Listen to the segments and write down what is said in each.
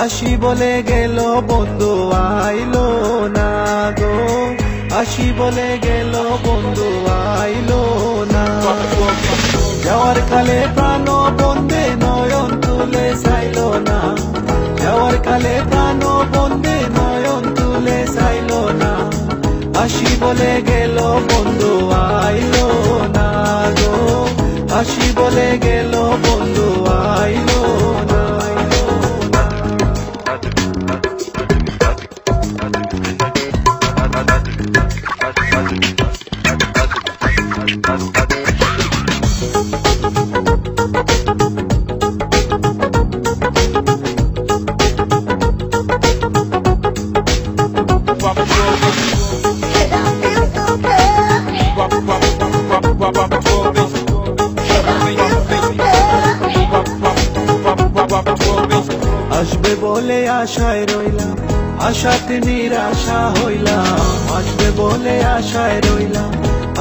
আসি বলে গেল বন্ধু আইলো না গো, আসি বলে গেল বন্ধু আইলো না। যাওয়ার কালে প্রাণ বন্ধে নয়ন তুলে চাইলো না, যাওয়ার কালে প্রাণ বন্ধে নয়ন তুলে চাইলো না। আসি বলে গেল বন্ধু আইলো না গো, আসি বলে গেল বন্ধু আইলো না। আসবে বলে আশায় রইলাম, আশাতে নিরাশা হইলাম। আসবে বলে আশায় রইলাম,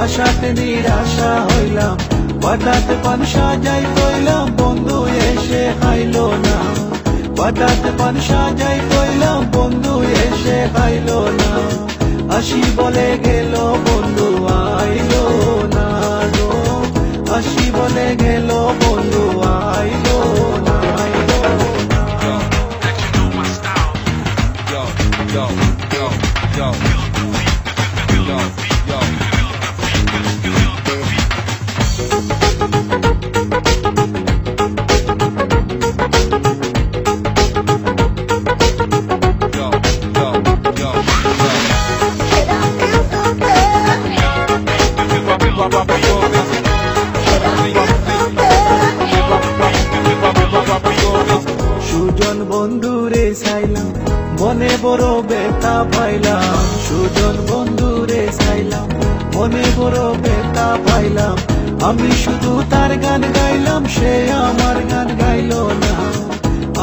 আশাতে নিরাশা হইলাম। হঠাৎ পান সাজাই কইলাম বন্ধু এসে খাইলো না, হঠাৎ পান সাজাই কইলাম বন্ধু এসে খাইলো না। আসি বলে গেল বন্ধু আইলো না গো, আসি বলে গেল বন্ধু আইলো না। সুজন বন্ধুরে চাইলাম মনে বড় ব্যথা পাইলাম, সুজন বন্ধুরে চাইলাম মনে বড় ব্যথা পাইলাম। আমি শুধু তার গান গাইলাম, সে আমার গান গাইলো না।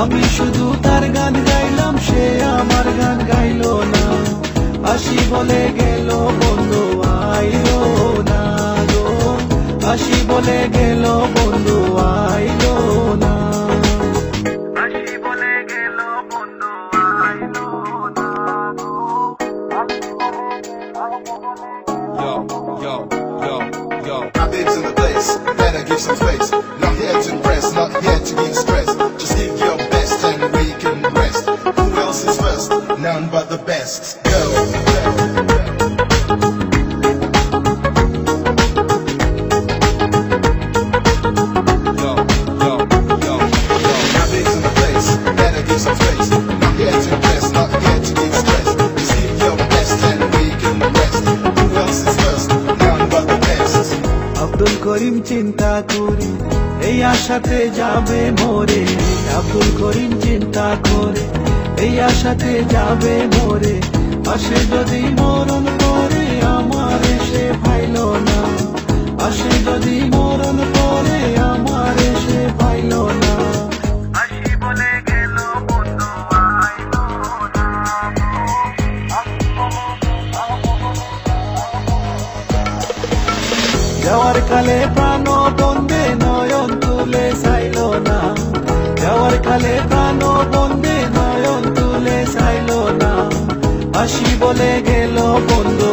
আমি শুধু তার গান গাইলাম, সে আমার গান গাইলো না। আসি বলে গেল বন্ধু আইলো না গো, আসি বলে গেল বন্ধু আইলো না। My babes in the place, better give some face. Not here to impress, not here to be stressed. Just give your best and we can rest. Who else is first? None but the best. Go. My babes in the place, better give some face. Not here to impress, not here to be stressed. Just give your best and we can rest. Who else is first? None but the best. Abdul Karim চিন্তা করে এই আশাতে যাবে মরে, আব্দুল করিম চিন্তা করে এই আশাতে যাবে মরে। আসে যদি মরণ করে আমার এসে পাইলো না, আসে যদি মরণ করে আমার এসে পাইলো না। আসি বলে গেল বন্ধু আইলো না, যাওয়ার কালে প্রাণ বন্ধে নয়ন তুলে চাইলো না, যাওয়ার কালে প্রাণ বন্ধে নয়ন তুলে চাইলো না। আসি বলে গেল বন্ধু